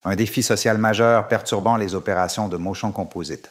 un défi social majeur perturbant les opérations de Motion Composite.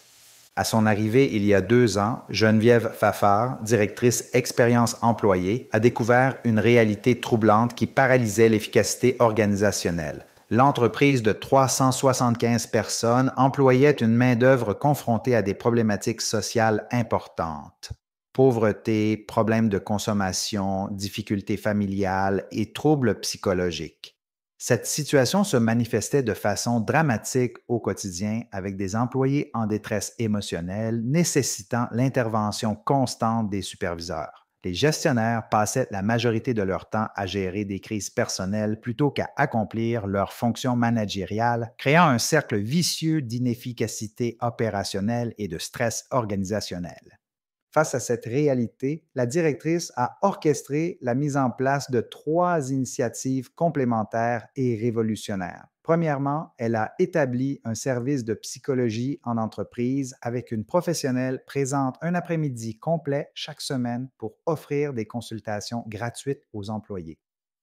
À son arrivée il y a 2 ans, Geneviève Fafard, directrice expérience employée, a découvert une réalité troublante qui paralysait l'efficacité organisationnelle. L'entreprise de 375 personnes employait une main-d'œuvre confrontée à des problématiques sociales importantes. Pauvreté, problèmes de consommation, difficultés familiales et troubles psychologiques. Cette situation se manifestait de façon dramatique au quotidien avec des employés en détresse émotionnelle nécessitant l'intervention constante des superviseurs. Les gestionnaires passaient la majorité de leur temps à gérer des crises personnelles plutôt qu'à accomplir leurs fonctions managériales, créant un cercle vicieux d'inefficacité opérationnelle et de stress organisationnel. Face à cette réalité, la directrice a orchestré la mise en place de 3 initiatives complémentaires et révolutionnaires. Premièrement, elle a établi un service de psychologie en entreprise avec une professionnelle présente un après-midi complet chaque semaine pour offrir des consultations gratuites aux employés.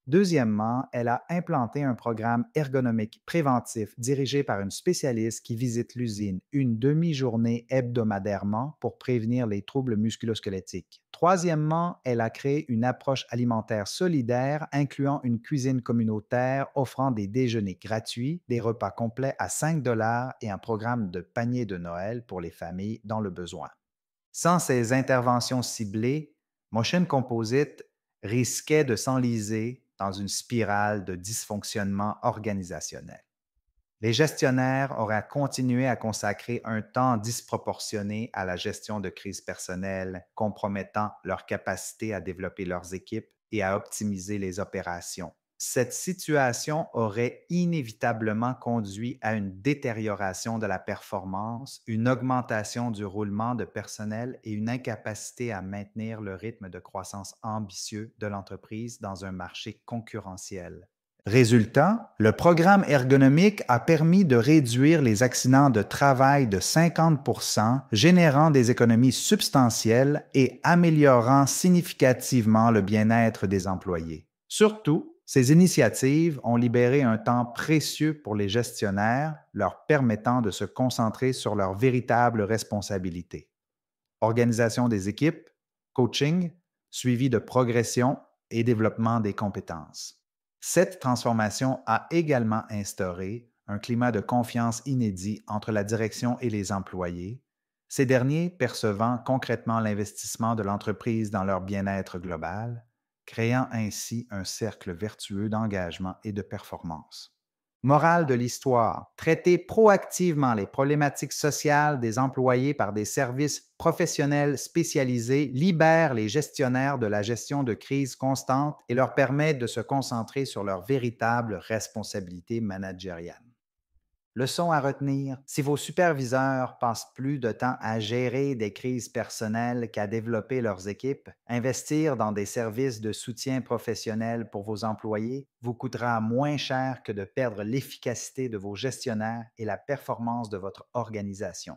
Deuxièmement, elle a implanté un programme ergonomique préventif dirigé par une spécialiste qui visite l'usine une demi-journée hebdomadairement pour prévenir les troubles musculosquelettiques. Troisièmement, elle a créé une approche alimentaire solidaire incluant une cuisine communautaire offrant des déjeuners gratuits, des repas complets à 5 et un programme de panier de Noël pour les familles dans le besoin. Sans ces interventions ciblées, Motion Composite risquait de s'enliser dans une spirale de dysfonctionnement organisationnel. Les gestionnaires auraient continué à consacrer un temps disproportionné à la gestion de crises personnelles, compromettant leur capacité à développer leurs équipes et à optimiser les opérations. Cette situation aurait inévitablement conduit à une détérioration de la performance, une augmentation du roulement de personnel et une incapacité à maintenir le rythme de croissance ambitieux de l'entreprise dans un marché concurrentiel. Résultat, le programme ergonomique a permis de réduire les accidents de travail de 50 générant des économies substantielles et améliorant significativement le bien-être des employés. Surtout, ces initiatives ont libéré un temps précieux pour les gestionnaires, leur permettant de se concentrer sur leurs véritables responsabilités. Organisation des équipes, coaching, suivi de progression et développement des compétences. Cette transformation a également instauré un climat de confiance inédit entre la direction et les employés, ces derniers percevant concrètement l'investissement de l'entreprise dans leur bien-être global, créant ainsi un cercle vertueux d'engagement et de performance. Morale de l'histoire, traiter proactivement les problématiques sociales des employés par des services professionnels spécialisés libère les gestionnaires de la gestion de crises constantes et leur permet de se concentrer sur leurs véritables responsabilités managériales. Leçon à retenir, si vos superviseurs passent plus de temps à gérer des crises personnelles qu'à développer leurs équipes, investir dans des services de soutien professionnel pour vos employés vous coûtera moins cher que de perdre l'efficacité de vos gestionnaires et la performance de votre organisation.